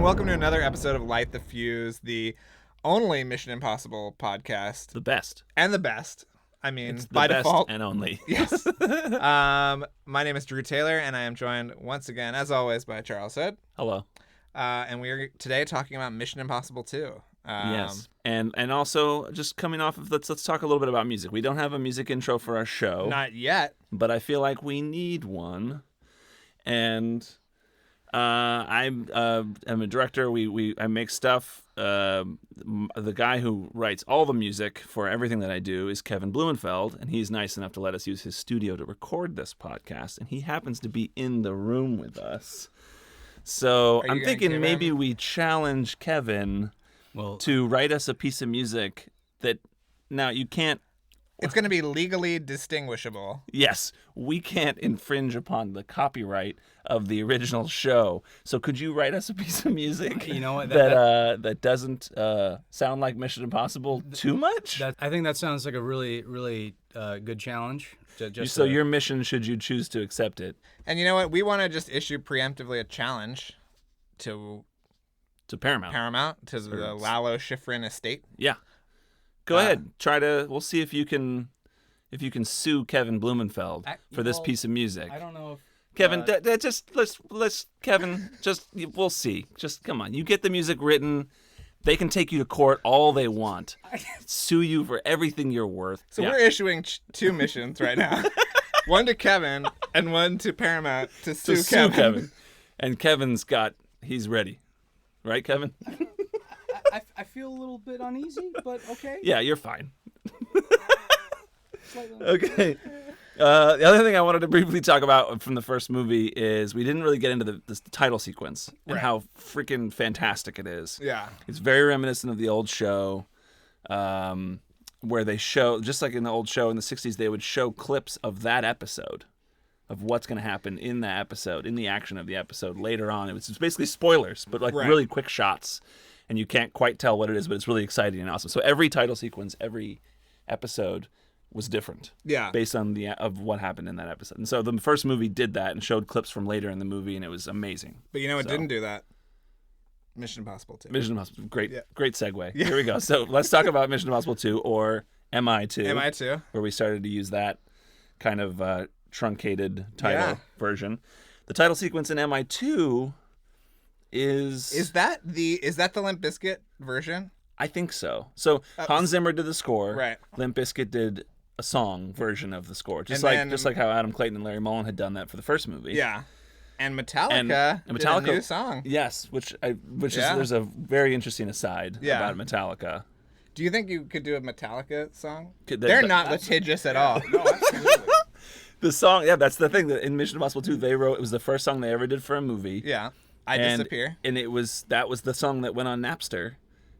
welcome to another episode of Light the Fuse, the only Mission Impossible podcast. The best. And the best. I mean, It's the by best default. and only. Yes. My name is Drew Taylor, and I am joined once again, as always, by Charles Hood. Hello. And we are today talking about Mission Impossible 2. Yes. And also, just coming off of, let's talk a little bit about music. We don't have a music intro for our show. Not yet. But I feel like we need one. And I'm a director. I make stuff. The guy who writes all the music for everything that I do is Kevin Blumenfeld, and he's nice enough to let us use his studio to record this podcast, and he happens to be in the room with us. So I'm thinking maybe we challenge Kevin to write us a piece of music that now you can't. It's going to be legally distinguishable. Yes, we can't infringe upon the copyright of the original show. So could you write us a piece of music that doesn't sound like Mission Impossible too much? I think that sounds like a really, really good challenge. Your mission, should you choose to accept it. And you know what? We want to just issue preemptively a challenge to Paramount. To the Lalo Schifrin estate. Yeah. Go ahead. We'll see if you can sue Kevin Blumenfeld for this piece of music. I don't know if Kevin, we'll see. Just come on. You get the music written. They can take you to court all they want. Sue you for everything you're worth. So we're issuing two missions right now. One to Kevin and one to Paramount to sue Kevin. And he's ready. Right, Kevin? I feel a little bit uneasy, but okay. Yeah, you're fine. Okay. The other thing I wanted to briefly talk about from the first movie is we didn't really get into the title sequence and how freaking fantastic it is. Yeah. It's very reminiscent of the old show, where they show, just like in the old show in the 60s, they would show clips of that episode, of what's going to happen in that episode, in the action of the episode later on. It's basically spoilers, but really quick shots. And you can't quite tell what it is, but it's really exciting and awesome. So every title sequence, every episode was different. Yeah. Based on of what happened in that episode. And so the first movie did that and showed clips from later in the movie, and it was amazing. But you know what didn't do that? Mission Impossible 2. Mission Impossible. Great segue. Yeah. Here we go. So let's talk about Mission Impossible 2 or MI2. MI2. Where we started to use that kind of truncated title version. The title sequence in MI2 is that the Limp Bizkit version? I think so. So Hans Zimmer did the score. Right. Limp Bizkit did a song version of the score, just like how Adam Clayton and Larry Mullen had done that for the first movie. Yeah. And Metallica did a new song. Yes, which is there's a very interesting aside about Metallica. Do you think you could do a Metallica song? They're not litigious at all. No, absolutely. The song, that's the thing. That in Mission Impossible 2, it was the first song they ever did for a movie. Yeah. I Disappear. And that was the song that went on Napster.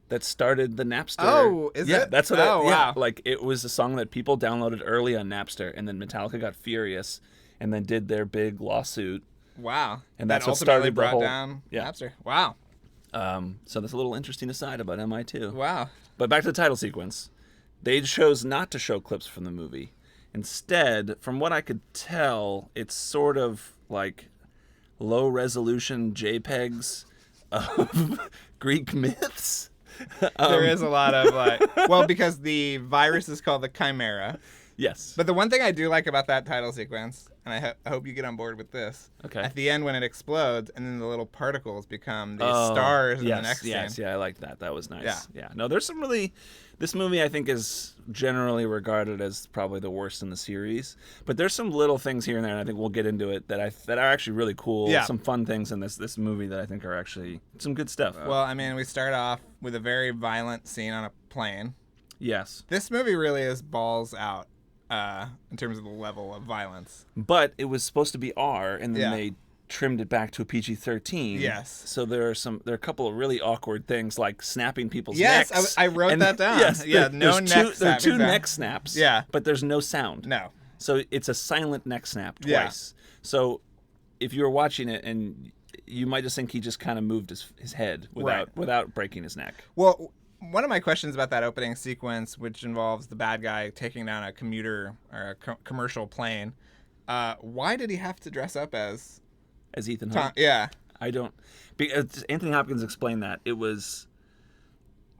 That started the Napster. Oh, is it? Yeah, that's what. Wow. Like it was a song that people downloaded early on Napster, and then Metallica got furious, and then did their big lawsuit. Wow. And that's that what started brought down Napster. Wow. So that's a little interesting aside about MI2. Wow. But back to the title sequence, they chose not to show clips from the movie. Instead, from what I could tell, it's sort of like low resolution JPEGs of Greek myths. There is a lot of because the virus is called the Chimera. Yes. But the one thing I do like about that title sequence, and I hope you get on board with this. Okay. At the end when it explodes and then the little particles become these stars in the next scene. Yes, I like that. That was nice. Yeah. No, there's some really. This movie, I think, is generally regarded as probably the worst in the series. But there's some little things here and there, and I think we'll get into it that are actually really cool. Yeah. Some fun things in this movie that I think are actually some good stuff. Well, I mean, we start off with a very violent scene on a plane. Yes. This movie really is balls out in terms of the level of violence. But it was supposed to be R, and then they trimmed it back to a PG-13. Yes. So there are a couple of really awkward things like snapping people's necks. Yes, I wrote that down. Yes. Yeah, there are two neck snaps. Yeah. But there's no sound. No. So it's a silent neck snap twice. Yeah. So if you were watching it, and you might just think he just kind of moved his head without breaking his neck. Well, one of my questions about that opening sequence, which involves the bad guy taking down a commuter or a commercial plane, why did he have to dress up as Ethan Hunt? Yeah. I don't. Anthony Hopkins explained that it was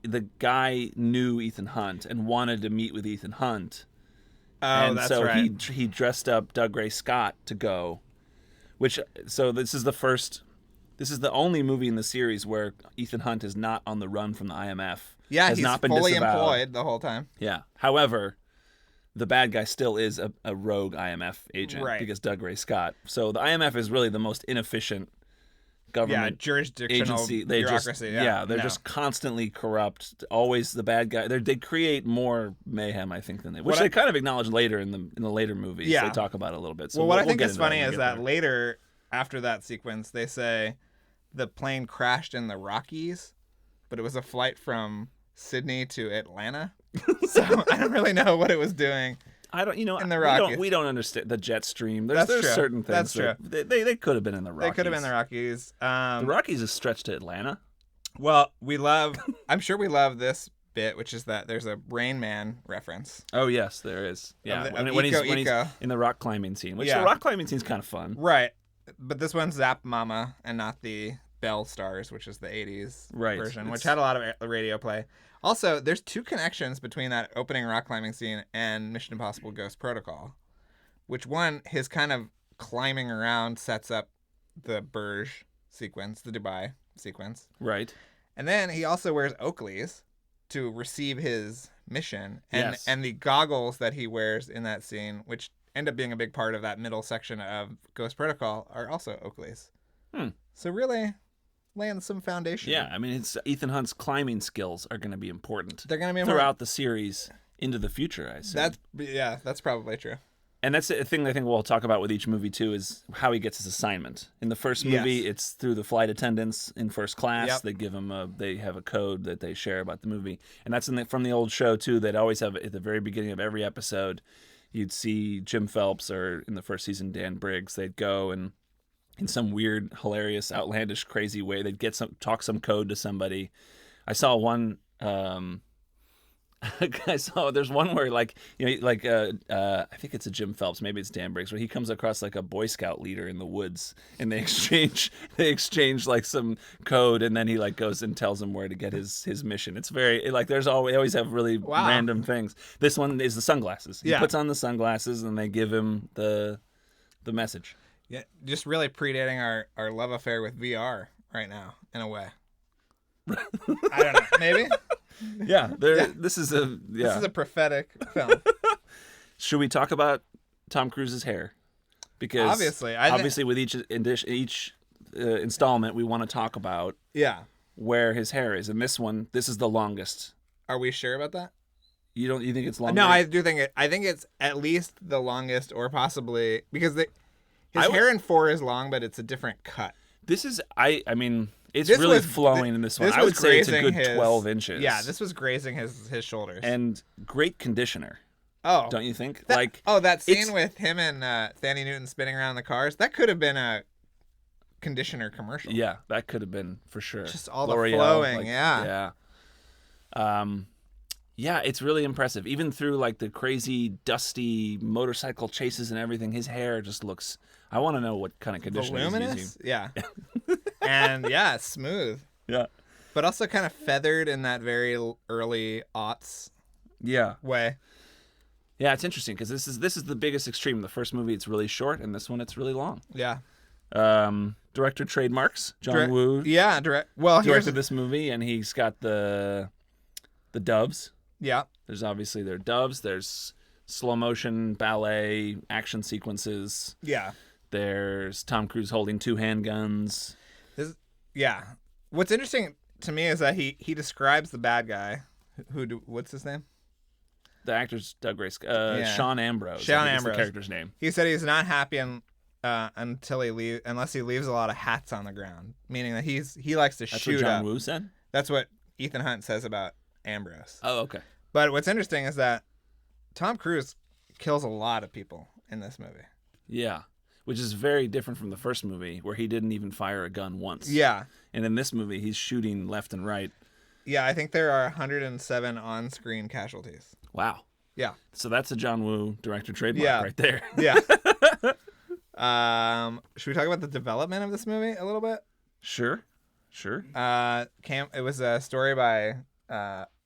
the guy knew Ethan Hunt and wanted to meet with Ethan Hunt. Oh, And that's so right. he dressed up Doug Ray Scott to go, so this is the only movie in the series where Ethan Hunt is not on the run from the IMF. Yeah, has he's not been fully disavowed. employed the whole time. Yeah. However, the bad guy still is a rogue IMF agent Right. because Doug Ray Scott. So the IMF is really the most inefficient government jurisdictional agency. bureaucracy. They're just constantly corrupt. Always the bad guy. They create more mayhem, I think, than which they kind of acknowledge later in the later movies. Yeah. They talk about it a little bit. So Well, what I we'll think get is into funny when we is get that there. later, after that sequence, they say the plane crashed in the Rockies, but it was a flight from Sydney to Atlanta. So I don't really know what it was doing. I don't, in the Rockies. we don't understand the jet stream. That's There's true. certain things That's they could have been in the Rockies. They could have been the Rockies. The Rockies is stretched to Atlanta. Well, I'm sure we love this bit, which is that there's a Rain Man reference. Oh yes, there is. Yeah, Of when Eco he's Eco. in the rock climbing scene, which Yeah. the rock climbing scene is kind of fun. Right. But this one's Zap Mama and not the Bell Stars, which is the 80s version, which had a lot of radio play. Also, there's two connections between that opening rock climbing scene and Mission Impossible Ghost Protocol, which one, his kind of climbing around sets up the Burj sequence, the Dubai sequence. Right. And then he also wears Oakleys to receive his mission. And, Yes. and the goggles that he wears in that scene, which end up being a big part of that middle section of Ghost Protocol, are also Oakleys. So really laying some foundation. Yeah, I mean, it's Ethan Hunt's climbing skills are going to be important. They're going to be throughout the series into the future, I assume. That's probably true. And that's a thing I think we'll talk about with each movie too, is how he gets his assignment. In the first movie, Yes. it's through the flight attendants in first class. Yep. They give him they have a code that they share about the movie, and that's from the old show too. They'd always have at the very beginning of every episode, you'd see Jim Phelps, or in the first season Dan Briggs. They'd go and in some weird, hilarious, outlandish, crazy way, they'd talk some code to somebody. I saw one. There's one where I think it's a Jim Phelps, maybe it's Dan Briggs, where he comes across like a Boy Scout leader in the woods, and they exchange like some code, and then he like goes and tells him where to get his mission. It's very they always have really random things. This one is the sunglasses. He puts on the sunglasses, and they give him the message. Yeah, just really predating our love affair with VR right now, in a way. I don't know. Maybe? Yeah, this is a prophetic film. Should we talk about Tom Cruise's hair? Because obviously with each installment, we want to talk about where his hair is. And this is the longest. Are we sure about that? You think it's longer? No, I do think I think it's at least the longest, or possibly because his hair in 4 is long, but it's a different cut. This is it's really flowing in this one. I would say it's a good 12 inches. Yeah, this was grazing his shoulders. And great conditioner. Oh, don't you think? That scene with him and Thandie Newton spinning around the cars, that could have been a conditioner commercial. Yeah, that could have been for sure. Just all L'Oreal, the flowing, yeah. Yeah, it's really impressive. Even through like the crazy dusty motorcycle chases and everything, his hair just looks. I want to know what kind of conditioner he's using. Yeah, and smooth. Yeah, but also kind of feathered in that very early aughts. Way. Yeah, it's interesting because this is the biggest extreme. The first movie, it's really short, and this one, it's really long. Yeah. Director trademarks. John Woo. Yeah, directed this movie, and he's got the doves. Yeah. There's obviously doves. There's slow motion ballet action sequences. Yeah. There's Tom Cruise holding 2 handguns. What's interesting to me is that he describes the bad guy. What's his name? The actor's Doug Ray Scott. Sean Ambrose. Sean Ambrose. The character's name. He said he's not happy unless he leaves a lot of hats on the ground, meaning that he likes to shoot up. That's what John Woo said? That's what Ethan Hunt says about Ambrose. Oh, okay. But what's interesting is that Tom Cruise kills a lot of people in this movie. Yeah, which is very different from the first movie where he didn't even fire a gun once. Yeah. And in this movie, he's shooting left and right. Yeah, I think there are 107 on-screen casualties. Wow. Yeah. So that's a John Woo director trademark right there. Yeah. Should we talk about the development of this movie a little bit? Sure. It was a story by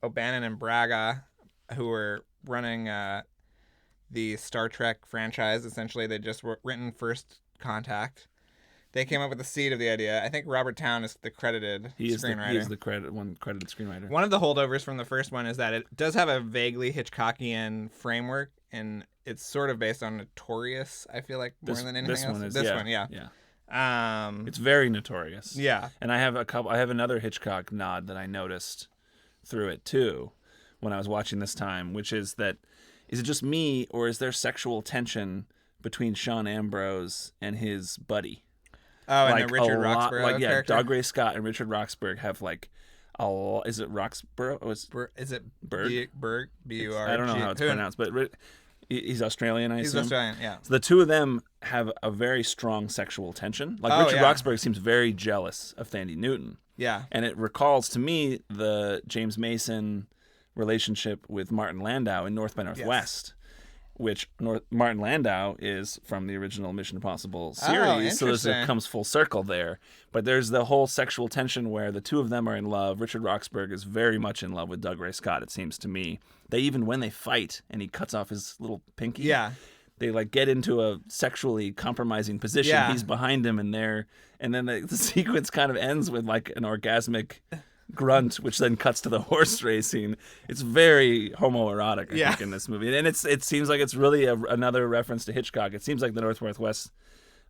O'Bannon and Braga, who were running the Star Trek franchise. Essentially, they just written First Contact. They came up with the seed of the idea. I think Robert Towne is the credited screenwriter. He is the credited screenwriter. One of the holdovers from the first one is that it does have a vaguely Hitchcockian framework, and it's sort of based on Notorious, I feel like, more than anything else. This one, yeah. It's very Notorious. Yeah. And I have another Hitchcock nod that I noticed through it too when I was watching this time, which is that, is it just me or is there sexual tension between Sean Ambrose and his buddy? Oh, and the Richard Roxburgh character? Doug Ray Scott and Richard Roxburgh have like is it Roxburgh? Is it Berg? B-U-R-G? I don't know how it's pronounced, but he's Australian, I assume. He's Australian, yeah. So the two of them have a very strong sexual tension. Like Richard Roxburgh seems very jealous of Thandie Newton. Yeah. And it recalls to me the James Mason relationship with Martin Landau in North by Northwest, which Martin Landau is from the original Mission Impossible series. So it comes full circle there. But there's the whole sexual tension where the two of them are in love. Richard Roxburgh is very much in love with Doug Ray Scott, it seems to me. When they fight and he cuts off his little pinky, they like get into a sexually compromising position. Yeah. He's behind him and then the sequence kind of ends with like an orgasmic grunt, which then cuts to the horse racing. It's very homoerotic, I think, in this movie. And it seems like it's really another reference to Hitchcock. It seems like the North-Northwest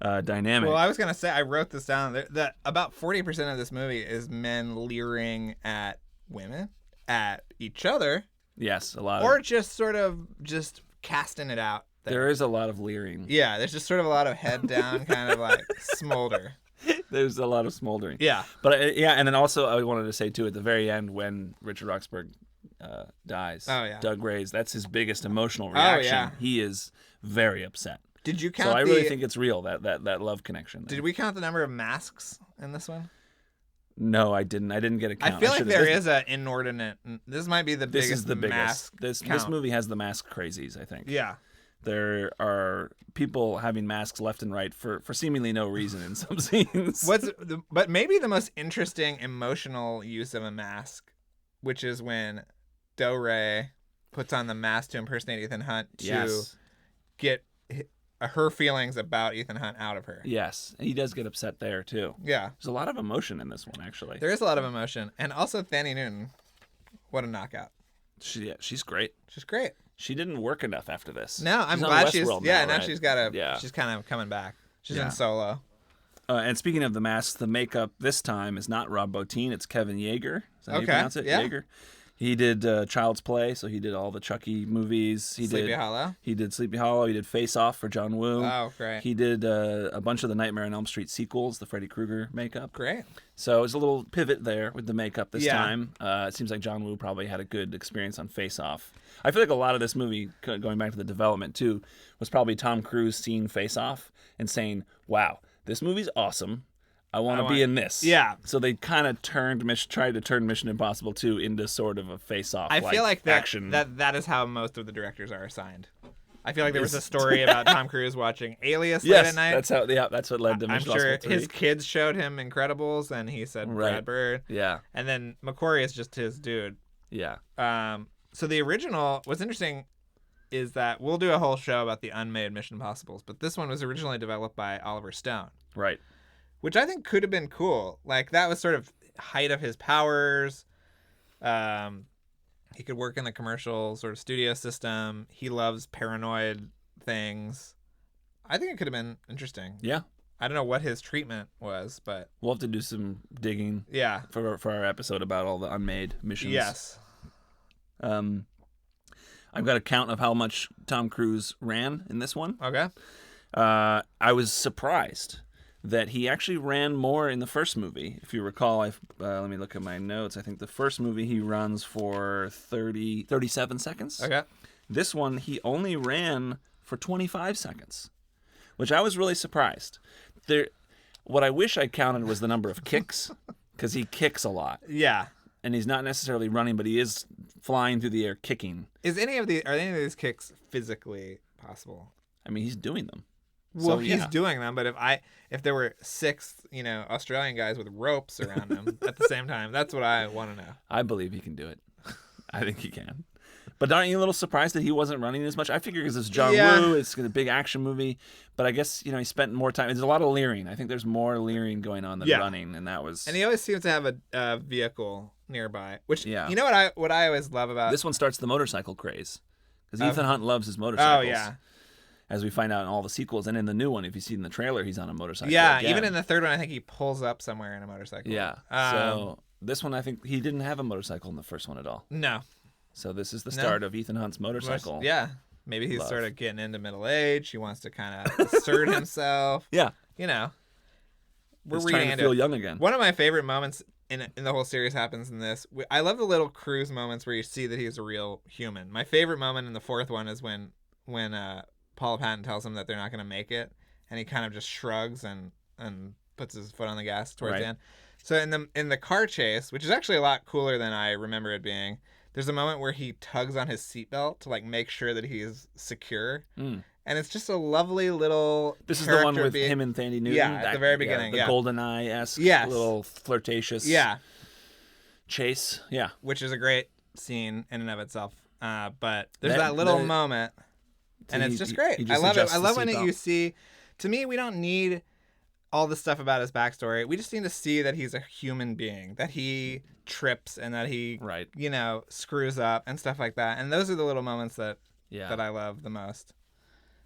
dynamic. Well, I was going to say, I wrote this down, that about 40% of this movie is men leering at women, at each other. Yes, a lot. Or just sort of just casting it out. There is a lot of leering. Yeah, there's just sort of a lot of head down kind of like smolder. There's a lot of smoldering. Yeah. But and then also I wanted to say too, at the very end when Richard Roxburgh dies, Doug Ray's, that's his biggest emotional reaction. Oh, yeah. He is very upset. Did you count So I really think it's real, that love connection there. Did we count the number of masks in this one? No, I didn't. I didn't get a count. I feel like there is an inordinate. This might be the biggest. This is the biggest. Mask this movie has the mask crazies, I think. Yeah. There are people having masks left and right for seemingly no reason in some scenes. But maybe the most interesting emotional use of a mask, which is when Do Ray puts on the mask to impersonate Ethan Hunt to get her feelings about Ethan Hunt out of her. Yes, he does get upset there too. Yeah. There's a lot of emotion in this one, actually. There is a lot of emotion. And also Thandie Newton, what a knockout. She's great. She's great. She didn't work enough after this. No, I'm glad she's she's kind of coming back. She's in Solo. And speaking of the masks, the makeup this time is not Rob Bottin, it's Kevin Yeager. Is that how you pronounce it? Yeah. Yeager. He did Child's Play, so he did all the Chucky movies. Sleepy Hollow. He did Sleepy Hollow. He did Face Off for John Woo. Oh, great. He did a bunch of the Nightmare on Elm Street sequels, the Freddy Krueger makeup. Great. So it was a little pivot there with the makeup this time. It seems like John Woo probably had a good experience on Face Off. I feel like a lot of this movie, going back to the development too, was probably Tom Cruise seeing Face Off and saying, wow, this movie's awesome. I want to be in this. Yeah. So they kind of tried to turn Mission Impossible 2 into sort of a face-off. I feel like action. That is how most of the directors are assigned. I feel like there was a story about Tom Cruise watching Alias late at night. That's what led to Mission Impossible 3. His kids showed him Incredibles, and he said Brad Bird. Yeah. And then McQuarrie is just his dude. Yeah. So the original, what's interesting is that we'll do a whole show about the unmade Mission Impossibles, but this one was originally developed by Oliver Stone. Right. Which I think could have been cool. Like, that was sort of height of his powers. He could work in the commercial sort of studio system. He loves paranoid things. I think it could have been interesting. Yeah. I don't know what his treatment was, but we'll have to do some digging. Yeah. For our episode about all the unmade missions. Yes. I've got a count of how much Tom Cruise ran in this one. Okay. I was surprised that he actually ran more in the first movie. If you recall, let me look at my notes. I think the first movie he runs for 37 seconds. Okay. This one, he only ran for 25 seconds, which I was really surprised. What I wish I counted was the number of kicks, because he kicks a lot. Yeah. And he's not necessarily running, but he is flying through the air kicking. Are any of these kicks physically possible? I mean, he's doing them. Well, So, he's doing them, but if there were 6, Australian guys with ropes around him at the same time, that's what I want to know. I believe he can do it. I think he can. But aren't you a little surprised that he wasn't running as much? I figure because it's John Woo, it's a big action movie. But I guess, he spent more time. There's a lot of leering. I think there's more leering going on than running, and that was... And he always seems to have a vehicle nearby, which, Yeah. you know what I always love about... This one starts the motorcycle craze. Because Ethan Hunt loves his motorcycles. Oh, yeah. As we find out in all the sequels. And in the new one, if you see in the trailer, he's on a motorcycle. Yeah, again. even in the third one, I think he pulls up somewhere in a motorcycle. Yeah. So this one, I think he didn't have a motorcycle in the first one at all. No. So this is the start of Ethan Hunt's motorcycle. Yeah. Maybe he's sort of getting into middle age. He wants to kind of assert himself. Yeah. We're He's reading trying to into feel it. young again. One of my favorite moments in the whole series happens in this. I love the little Cruise moments where you see that he's a real human. My favorite moment in the fourth one is when Paula Patton tells him that they're not going to make it, and he kind of just shrugs and puts his foot on the gas towards the end. So in the car chase, which is actually a lot cooler than I remember it being, there's a moment where he tugs on his seatbelt to make sure that he's secure. And it's just a lovely little. This is the one with him and Thandie Newton. Yeah, at the very beginning. The GoldenEye-esque little flirtatious chase. Yeah. Which is a great scene in and of itself. But there's that little moment, and it's just great. I love it. I love when you see. To me, we don't need all the stuff about his backstory. We just need to see that he's a human being, that he trips and that he, screws up and stuff like that. And those are the little moments that I love the most.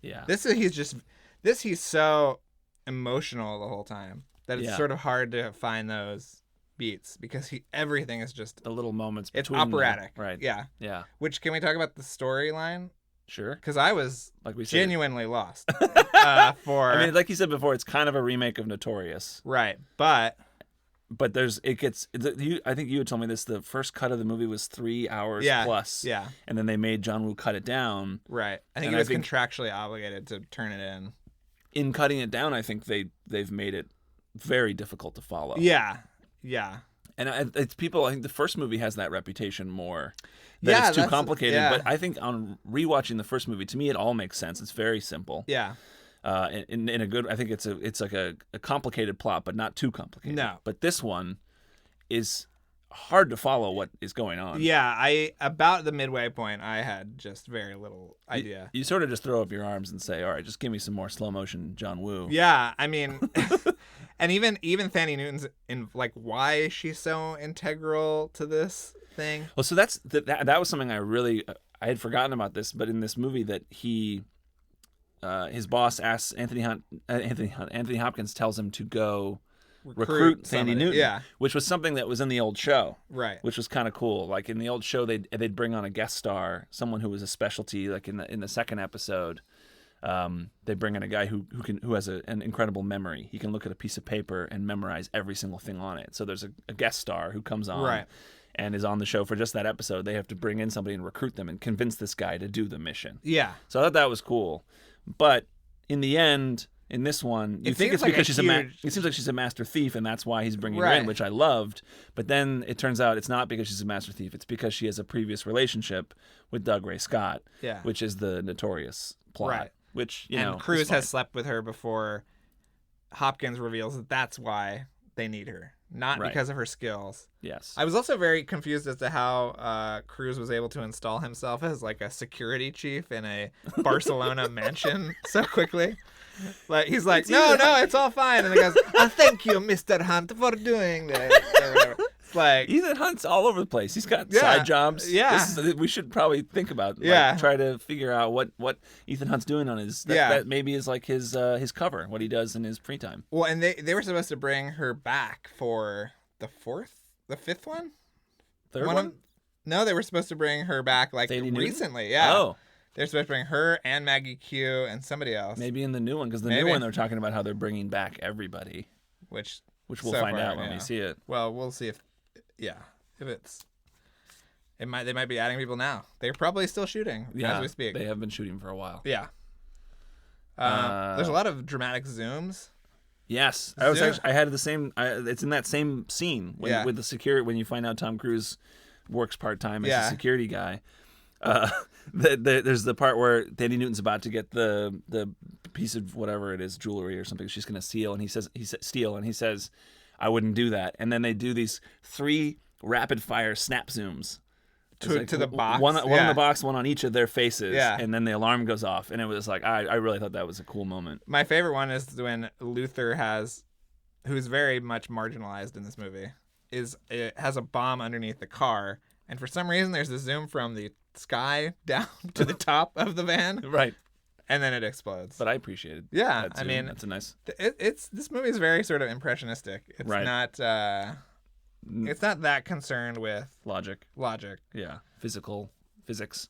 Yeah. He's so emotional the whole time that it's sort of hard to find those beats because everything is just the little moments between. It's operatic. Right. Yeah. Yeah. Which, can we talk about the storyline? Sure. Because I was genuinely lost. I mean, like you said before, it's kind of a remake of Notorious. Right. But I think you had told me this, the first cut of the movie was 3 hours plus. Yeah. And then they made John Woo cut it down. Right. I think he was contractually obligated to turn it in. In cutting it down, I think they've made it very difficult to follow. Yeah. Yeah. And it's people, I think the first movie has that reputation more. That it's too complicated. Yeah. But I think on rewatching the first movie, to me, it all makes sense. It's very simple. Yeah. In a good, I think it's like a complicated plot, but not too complicated. No. But this one is hard to follow what is going on. Yeah, about the midway point, I had just very little idea. You sort of just throw up your arms and say, all right, just give me some more slow motion John Woo. Yeah, I mean, and even Thandie Newton's in why is she so integral to this thing? Well, so that was something I had forgotten about this, but in this movie that his boss asks Anthony Hopkins tells him to go recruit Thandie Newton, which was something that was in the old show, right? Which was kind of cool. Like in the old show, they'd bring on a guest star, someone who was a specialty. Like in the second episode, they bring in a guy who has an incredible memory. He can look at a piece of paper and memorize every single thing on it. So there's a guest star who comes on, right, and is on the show for just that episode. They have to bring in somebody and recruit them and convince this guy to do the mission. Yeah. So I thought that was cool, but in the end. In this one, you think it's because it seems like she's a master thief, and that's why he's bringing her in, which I loved. But then it turns out it's not because she's a master thief; it's because she has a previous relationship with Doug Ray Scott, which is the Notorious plot. Right. Which Cruise has slept with her before. Hopkins reveals that that's why they need her, not because of her skills. Yes. I was also very confused as to how Cruise was able to install himself as a security chief in a Barcelona mansion so quickly. He's like, no, it's all fine. And the guy's, thank you, Mr. Hunt, for doing that. It's Ethan Hunt's all over the place. He's got side jobs. Yeah. We should probably think about try to figure out what Ethan Hunt's doing on his that maybe is like his cover, what he does in his free time. Well, and they were supposed to bring her back for the fifth one? Third one? No, they were supposed to bring her back recently. Yeah. Oh. They're supposed to bring her and Maggie Q and somebody else. Maybe in the new one, because the new one they're talking about how they're bringing back everybody. Which we'll find out when we see it. Well, we'll see if it's... They might be adding people now. They're probably still shooting as we speak. They have been shooting for a while. Yeah. There's a lot of dramatic zooms. Yes. I had the same... it's in that same scene with the security, when you find out Tom Cruise works part-time as a security guy. There's the part where Danny Newton's about to get the piece of whatever it is, jewelry or something she's going to steal, and he says, I wouldn't do that. And then they do these 3 rapid fire snap zooms to the box. One on the box, one on each of their faces. Yeah. And then the alarm goes off. And it was like, I really thought that was a cool moment. My favorite one is when Luther who's very much marginalized in this movie, has a bomb underneath the car. And for some reason, there's a zoom from the sky down to the top of the van. Right. And then it explodes. But I appreciated Yeah, that zoom. I mean, that's a nice... This movie is very sort of impressionistic. It's right. not... it's not that concerned with... Logic. Yeah. Physics.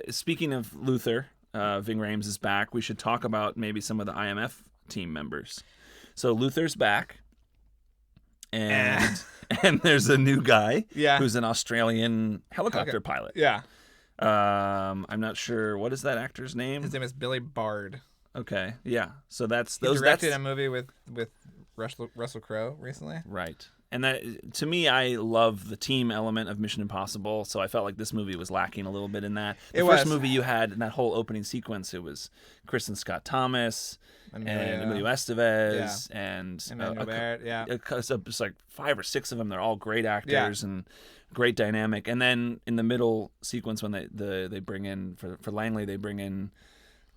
Speaking of Luther, Ving Rhames is back. We should talk about maybe some of the IMF team members. So Luther's back. And there's a new guy who's an Australian helicopter pilot. Yeah. I'm not sure. What is that actor's name? His name is Billy Bard. Okay. Yeah. So he directed a movie with Russell Crowe recently. Right. And that, to me, I love the team element of Mission Impossible, so I felt like this movie was lacking a little bit in that. The first movie you had in that whole opening sequence, it was Kristen Scott Thomas and Emilio Estevez and Emmanuel Barrett, it's like 5 or 6 of them. They're all great actors and great dynamic. And then in the middle sequence when they bring in, for Langley, they bring in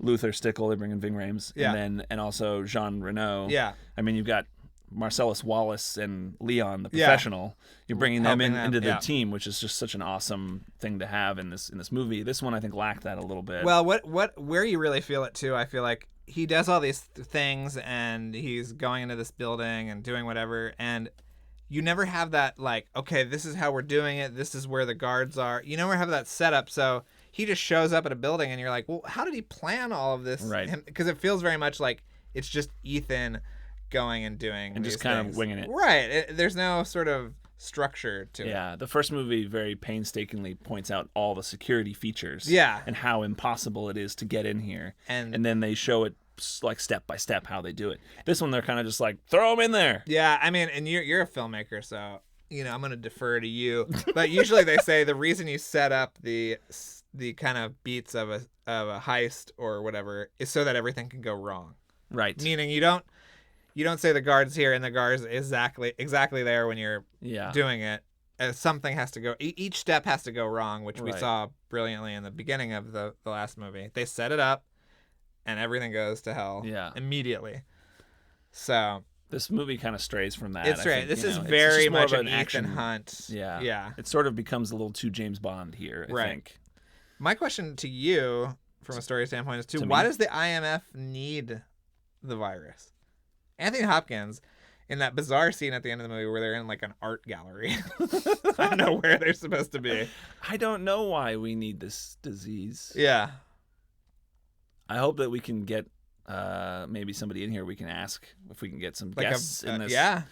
Luther Stickle, they bring in Ving Rhames, and also Jean Reno. Yeah. I mean, you've got Marcellus Wallace and Leon, the professional. You're bringing them into the team, which is just such an awesome thing to have in this movie. This one, I think, lacked that a little bit. Well, where you really feel it too, I feel like he does all these things, and he's going into this building and doing whatever, and you never have that like, okay, this is how we're doing it. This is where the guards are. You never have that setup. So he just shows up at a building, and you're like, well, how did he plan all of this? Right. Because it feels very much like it's just Ethan going and doing and these just kind things. of winging it. Right. There's no sort of structure to it. Yeah, the first movie very painstakingly points out all the security features. Yeah. And how impossible it is to get in here. And then they show it like step by step how they do it. This one, they're kind of just like, throw them in there. Yeah, I mean, and you're a filmmaker, so I'm going to defer to you. But usually they say the reason you set up the kind of beats of a heist or whatever is so that everything can go wrong. Right. Meaning you don't say the guard's here and the guard's exactly there when you're doing it. Something has to go. Each step has to go wrong, which we saw brilliantly in the beginning of the last movie. They set it up, and everything goes to hell immediately. So this movie kind of strays from that. It's right. This is very much an Ethan Hunt. Yeah. It sort of becomes a little too James Bond here, I think. My question to you, from a story standpoint, is why does the IMF need the virus? Anthony Hopkins, in that bizarre scene at the end of the movie where they're in like an art gallery. I don't know where they're supposed to be. I don't know why we need this disease. Yeah. I hope that we can get maybe somebody in here we can ask if we can get some guests in this. Yeah.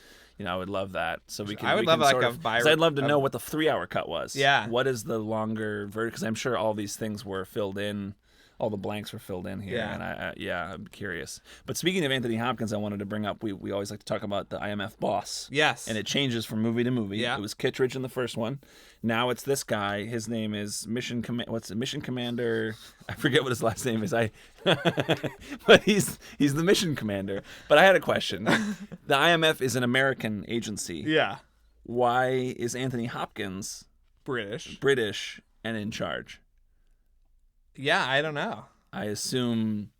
I would love that. So we can. I would love like a virus. I'd love to know what the 3-hour cut was. Yeah. What is the longer version? Because I'm sure all these things were filled in. All the blanks were filled in here, and I'm curious. But speaking of Anthony Hopkins, I wanted to bring up, we always like to talk about the IMF boss. Yes. And it changes from movie to movie. Yeah. It was Kittredge in the first one. Now it's this guy. His name is Mission Commander. I forget what his last name is. But he's the Mission Commander. But I had a question. The IMF is an American agency. Yeah. Why is Anthony Hopkins British and in charge? Yeah, I don't know. I assume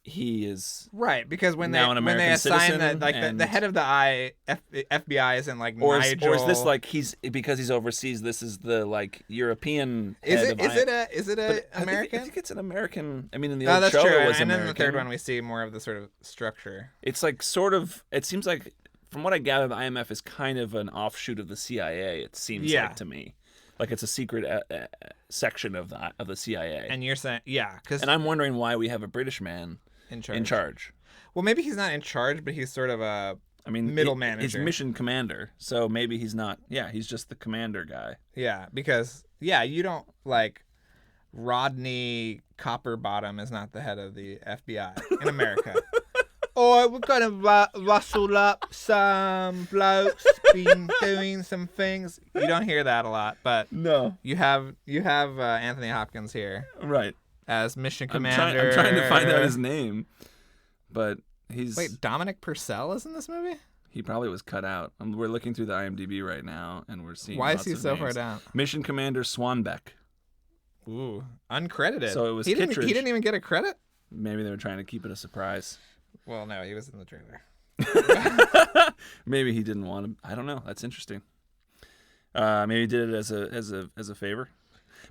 he is right, because when now they assign the head of the FBI isn't like Nigel. Or is this like because he's overseas? This is the like European. Is it a American? I think it's an American. I mean, in the old show, true. it was and American. then in the third one, we see more of the sort of structure. It's like sort of. It seems like, from what I gather, the IMF is kind of an offshoot of the CIA. It seems like to me. Like it's a secret section of the CIA. And you're saying, and I'm wondering why we have a British man in charge. Well, maybe he's not in charge, but he's sort of middle manager. He's mission commander, so maybe he's not. Yeah, he's just the commander guy. Yeah, because you don't like Rodney Copperbottom is not the head of the FBI in America. Or we're gonna rustle up some blokes, been doing some things. You don't hear that a lot, but No. you have Anthony Hopkins here Right. as Mission Commander. I'm trying to find out his name, but he's... Wait, Dominic Purcell is in this movie? He probably was cut out. We're looking through the IMDb right now, and we're seeing Why is lots he of so names. far down? Mission Commander Swanbeck. Ooh, uncredited. So it was he Kittredge. didn't even get a credit? Maybe they were trying to keep it a surprise. Well, no, he was in the trailer. Maybe he didn't want to. I don't know. That's interesting. Maybe he did it as a favor.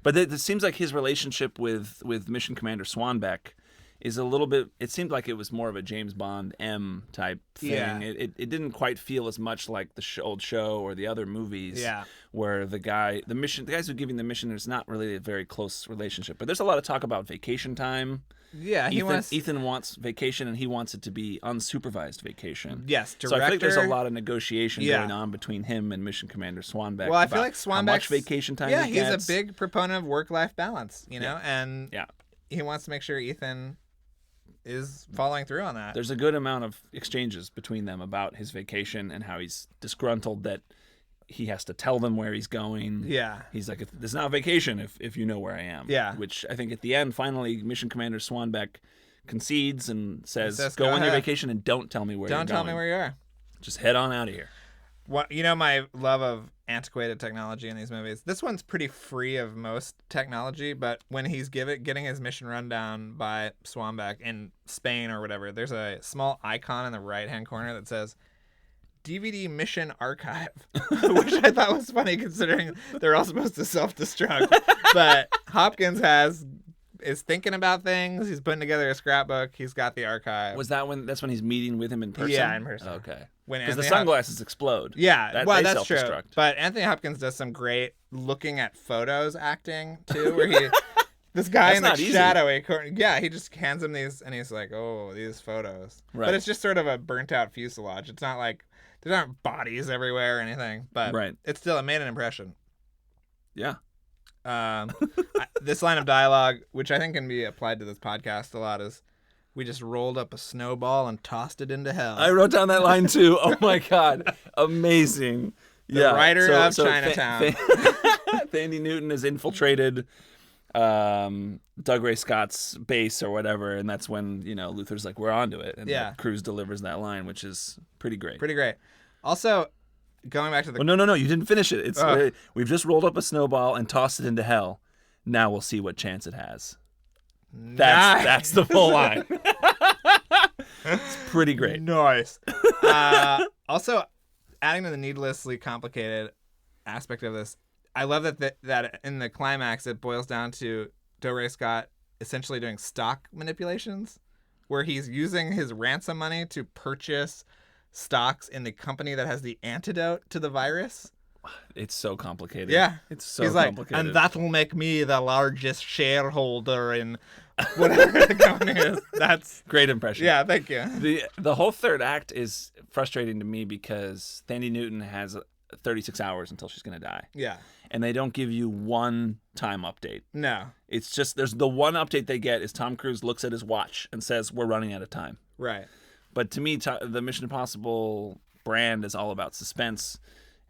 But it seems like his relationship with Mission Commander Swanbeck is a little bit. It seemed like it was more of a James Bond M type thing. Yeah. It didn't quite feel as much like the old show or the other movies. Yeah. Where the guys who are giving the mission, there's not really a very close relationship. But there's a lot of talk about vacation time. Yeah, Ethan wants vacation, and he wants it to be unsupervised vacation. Yes, director. So I feel like there's a lot of negotiation going on between him and Mission Commander Swanbeck. Well, I feel like Swanbeck's... how much vacation time he he's gets. a big proponent of work-life balance, and Yeah. he wants to make sure Ethan is following through on that. There's a good amount of exchanges between them about his vacation and how he's disgruntled that he has to tell them where he's going. Yeah. He's like, it's not a vacation if you know where I am. Yeah. Which I think at the end, finally, Mission Commander Swanbeck concedes and says go on your ahead. vacation and don't tell me where you're going. Don't tell me where you are. Just head on out of here. My love of antiquated technology in these movies. This one's pretty free of most technology, but when he's getting his mission rundown by Swanbeck in Spain or whatever, there's a small icon in the right-hand corner that says DVD Mission Archive, which I thought was funny considering they're all supposed to self-destruct. But Hopkins is thinking about things. He's putting together a scrapbook. He's got the archive. That's when he's meeting with him in person? Yeah, in person. Okay. When Because the Anthony sunglasses explode. Yeah, They that's true. self-destruct. But Anthony Hopkins does some great looking at photos acting too, where he this guy in the shadowy corner. Yeah, he just hands him these, and he's like, "Oh, these photos." Right. But it's just sort of a burnt out fuselage. It's not like there aren't bodies everywhere or anything. But it made an impression. Yeah. This line of dialogue, which I think can be applied to this podcast a lot, is, "We just rolled up a snowball and tossed it into hell." I wrote down that line too. Oh my God. Amazing. The writer of Chinatown. Thandie Newton has infiltrated Doug Ray Scott's base or whatever, and that's when, Luther's like, we're onto it. And Cruise delivers that line, which is pretty great. Pretty great. Also, going back to the... Oh, no, you didn't finish it. It's we've just rolled up a snowball and tossed it into hell. Now we'll see what chance it has. That's the full line. It's pretty great. Nice. Also, adding to the needlessly complicated aspect of this, I love that in the climax it boils down to Doug Ray Scott essentially doing stock manipulations, where he's using his ransom money to purchase stocks in the company that has the antidote to the virus. It's so complicated. Yeah. It's so He's complicated. And that will make me the largest shareholder in whatever the company is. That's great impression. Yeah, thank you. The whole third act is frustrating to me because Thandie Newton has 36 hours until she's going to die. Yeah. And they don't give you one time update. No. It's just there's the one update they get is Tom Cruise looks at his watch and says, we're running out of time. Right. But to me, the Mission Impossible brand is all about suspense,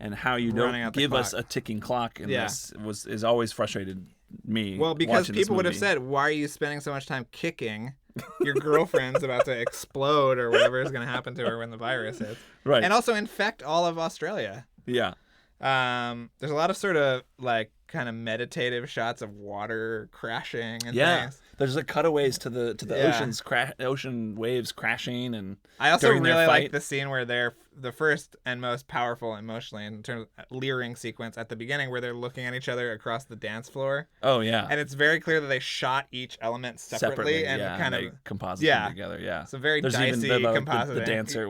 and how you don't give us a ticking clock in this is always frustrated me. Well, because people would have said, why are you spending so much time kicking your girlfriend's about to explode or whatever is going to happen to her when the virus hits? Right. And also infect all of Australia. Yeah. There's a lot of sort of like kind of meditative shots of water crashing and things. There's like cutaways to the ocean waves crashing, and I also really like the scene where they're the first and most powerful emotionally in terms of leering sequence at the beginning where they're looking at each other across the dance floor. Oh yeah. And it's very clear that they shot each element separately and kind of composite them together. Yeah. So very There's dicey even compositing. the dancer,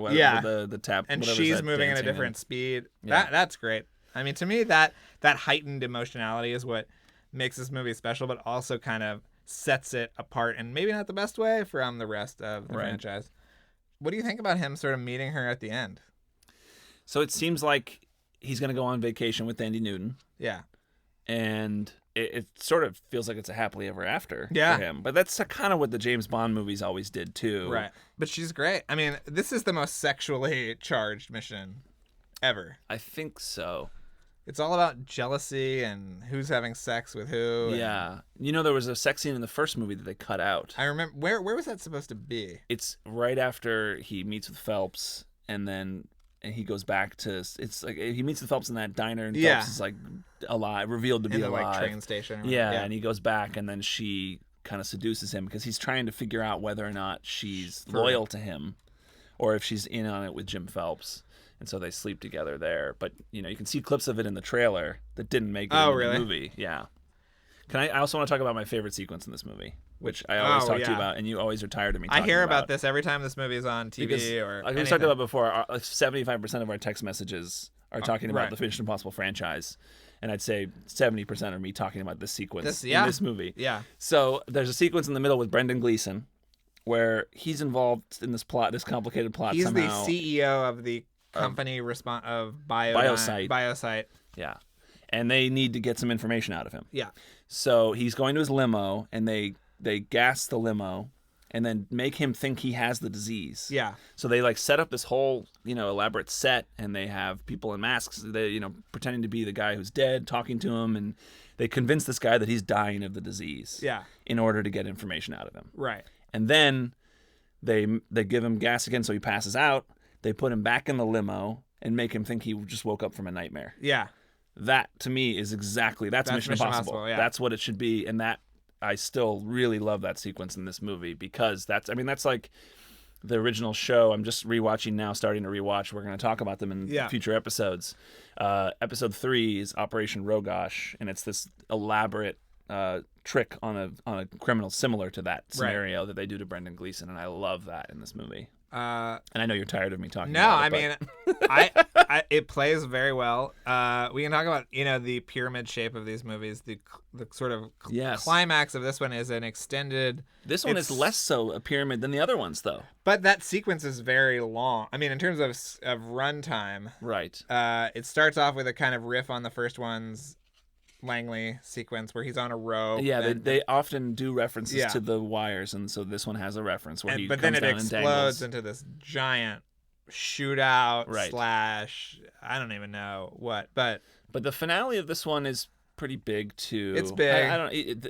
the tap, and she's moving at a different speed. That's great. I mean, to me, that heightened emotionality is what makes this movie special, but also kind of sets it apart, and maybe not the best way, from the rest of the franchise. What do you think about him sort of meeting her at the end? So it seems like he's going to go on vacation with Thandie Newton. Yeah. And it sort of feels like it's a happily ever after for him. But that's kind of what the James Bond movies always did, too. Right. But she's great. I mean, this is the most sexually charged mission. ever. I think so. It's all about jealousy and who's having sex with who. Yeah. There was a sex scene in the first movie that they cut out. I remember. Where was that supposed to be? It's right after he meets with Phelps, and then he goes back to. It's like he meets with Phelps in that diner, and Phelps is like alive, revealed to be alive. Like train station. Yeah, and he goes back, and then she kind of seduces him because he's trying to figure out whether or not she's loyal to him, or if she's in on it with Jim Phelps. And so they sleep together there. But, you can see clips of it in the trailer that didn't make it in the movie. Yeah. I also want to talk about my favorite sequence in this movie, which I always talk to you about, and you always are tired of me talking about. I hear about this every time this movie is on TV or like we talked about before, 75% of our text messages are talking about the Mission Impossible franchise. And I'd say 70% are me talking about this sequence in this movie. Yeah. So there's a sequence in the middle with Brendan Gleeson where he's involved in this complicated plot somehow. He's the CEO of the company of Biosite. Yeah. And they need to get some information out of him. Yeah. So he's going to his limo, and they gas the limo and then make him think he has the disease. Yeah. So they like set up this whole, elaborate set, and they have people in masks, pretending to be the guy who's dead, talking to him, and they convince this guy that he's dying of the disease. Yeah. In order to get information out of him. Right. And then they give him gas again so he passes out. They put him back in the limo and make him think he just woke up from a nightmare. Yeah. That, to me, is that's Mission Impossible. Yeah. That's what it should be. And I still really love that sequence in this movie because that's like the original show. I'm just rewatching now, starting to rewatch. We're going to talk about them in future episodes. Episode 3 is Operation Rogosh, and it's this elaborate trick on a criminal similar to that scenario that they do to Brendan Gleeson, and I love that in this movie. And I know you're tired of me talking about it. It plays very well. We can talk about, the pyramid shape of these movies. The sort of climax of this one is an extended... This one is less so a pyramid than the other ones, though. But that sequence is very long. I mean, in terms of runtime. Right. It starts off with a kind of riff on the first one's Langley sequence where he's on a rope. Yeah, they often do references to the wires, and so this one has a reference where he comes down and dangles. But then it explodes into this giant shootout / I don't even know what, but the finale of this one is pretty big too. It's big.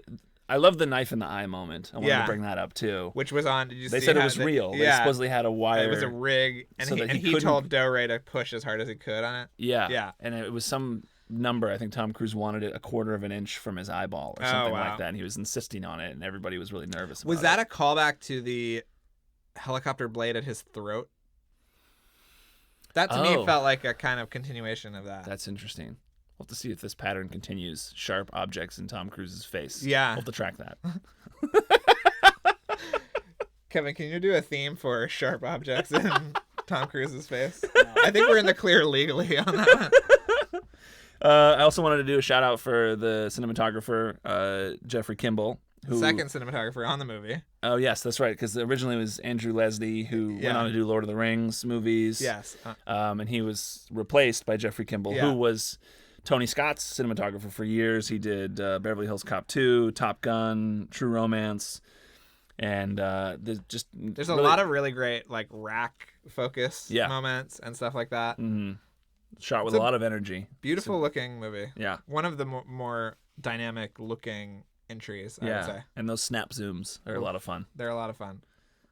I love the knife in the eye moment. I wanted to bring that up too. Which was on. Did you see? They said it was real. They supposedly had a wire. It was a rig, and he told Do Ray to push as hard as he could on it. Yeah. Yeah. And it was some number. I think Tom Cruise wanted it 1/4 of an inch from his eyeball or something like that, and he was insisting on it, and everybody was really nervous about it. Was that a callback to the helicopter blade at his throat? That to me felt like a kind of continuation of that. That's interesting. We'll have to see if this pattern continues. Sharp objects in Tom Cruise's face. Yeah. We'll have to track that. Kevin, can you do a theme for sharp objects in Tom Cruise's face? No. I think we're in the clear legally on that one. I also wanted to do a shout out for the cinematographer, Jeffrey Kimball. Second cinematographer on the movie. Oh, yes, that's right, because originally it was Andrew Leslie, who went on to do Lord of the Rings movies. Yes. And he was replaced by Jeffrey Kimball, who was Tony Scott's cinematographer for years. He did Beverly Hills Cop 2, Top Gun, True Romance, and there's a lot of really great like rack focus moments and stuff like that. Mm-hmm. Shot with a lot of energy. Beautiful looking movie. Yeah. One of the more dynamic looking entries, I would say. And those snap zooms are a lot of fun. They're a lot of fun.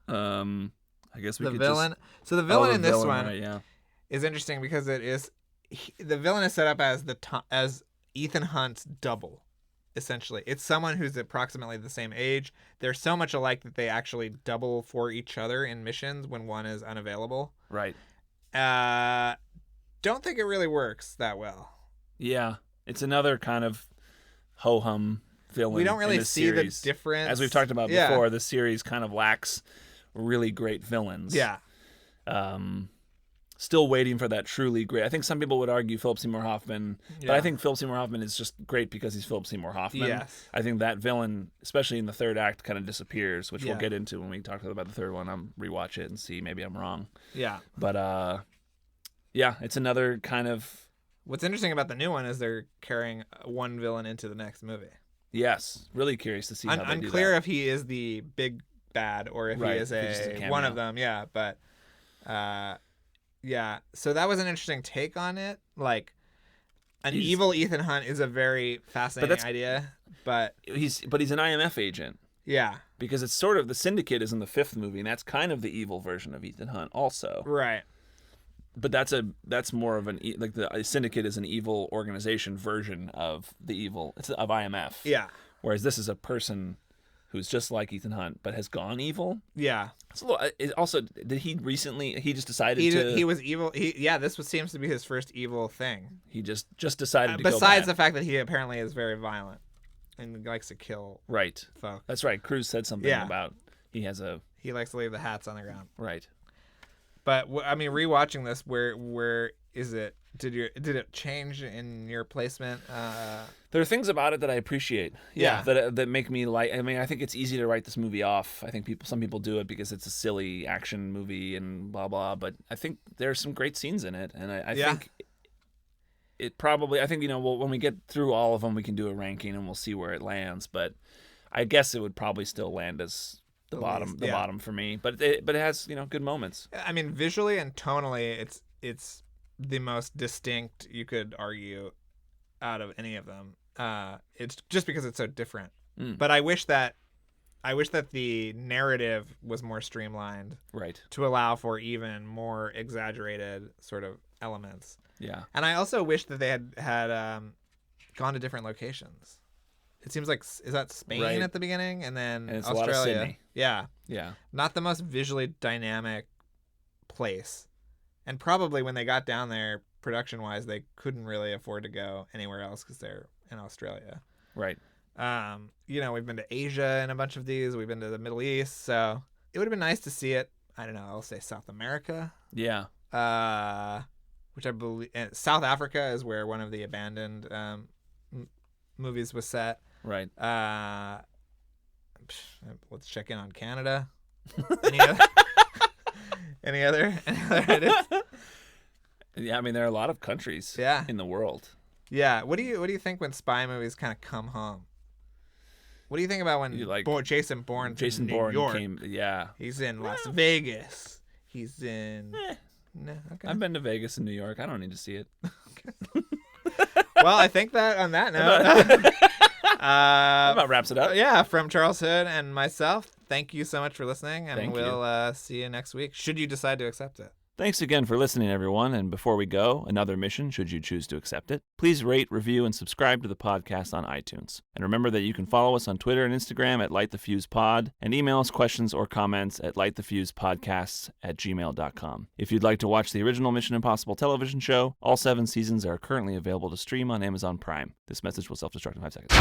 I guess the villain. So the villain in this one is interesting because the villain is set up as Ethan Hunt's double. Essentially, it's someone who's approximately the same age. They're so much alike that they actually double for each other in missions when one is unavailable. Right. Don't think it really works that well. Yeah, it's another kind of ho-hum villain. We don't really see series. The difference. As we've talked about before, the series kind of lacks really great villains. Yeah. Still waiting for that truly great. I think some people would argue Philip Seymour Hoffman, but I think Philip Seymour Hoffman is just great because he's Philip Seymour Hoffman. Yes. I think that villain, especially in the third act, kind of disappears, which we'll get into when we talk about the third one. I'll rewatch it and see. Maybe I'm wrong. Yeah. But yeah, it's another kind of... What's interesting about the new one is they're carrying one villain into the next movie. Yes. Really curious to see how they do that. Unclear if he is the big bad or if he is one of them. Yeah, but Yeah, so that was an interesting take on it. Like, an He's- evil Ethan Hunt is a very fascinating idea, but He's an IMF agent. yeah, Because it's sort of the Syndicate is in the 5th movie, and that's kind of the evil version of Ethan Hunt, also. right. But that's more of like the Syndicate is an evil organization version of the evil of IMF. Yeah, Whereas this is a person who's just like Ethan Hunt, but has gone evil. yeah. It's a little, also, did he recently? He just decided He was evil. Seems to be his first evil thing. He just decided to go Besides bad. the fact that he apparently is very violent and likes to kill Right. folk. That's right. Cruz said something about he likes to leave the hats on the ground. Right. But I mean, rewatching this, where is it? Did it change in your placement? There are things about it that I appreciate. Yeah. That make me like. I mean, I think it's easy to write this movie off. I think some people do it because it's a silly action movie and blah blah. But I think there are some great scenes in it, and I think it probably. I think when we get through all of them, we can do a ranking and we'll see where it lands. But I guess it would probably still land as the bottom for me. But it has good moments. I mean, visually and tonally, it's the most distinct, you could argue, out of any of them. It's just because it's so different. But I wish that the narrative was more streamlined, right, to allow for even more exaggerated sort of elements. Yeah. And I also wish that they had gone to different locations. It seems like, is that Spain at the beginning, and then it's Australia? a lot of Sydney. Yeah. Yeah. Not the most visually dynamic place. And probably when they got down there, production-wise, they couldn't really afford to go anywhere else because they're in Australia. Right. We've been to Asia in a bunch of these. We've been to the Middle East. So it would have been nice to see it. I don't know. I'll say South America. Yeah. Which I believe... South Africa is where one of the abandoned movies was set. Right. Let's check in on Canada. Any other edits? Yeah, I mean there are a lot of countries in the world. Yeah. What do you think when spy movies kind of come home? What do you think about when Jason Bourne Jason New Bourne York? came? Yeah. He's in Las Vegas. He's in. No, okay. I've been to Vegas and New York. I don't need to see it. Well, I think that on that note, that about wraps it up. Yeah, from Charles Hood and myself, thank you so much for listening, and Thank we'll see you next week, should you decide to accept it. Thanks again for listening, everyone. And before we go, another mission, should you choose to accept it. Please rate, review, and subscribe to the podcast on iTunes. And remember that you can follow us on Twitter and Instagram at LightTheFusePod, and email us questions or comments at lightthefusepodcasts@gmail.com. If you'd like to watch the original Mission Impossible television show, all 7 seasons are currently available to stream on Amazon Prime. This message will self-destruct in 5 seconds.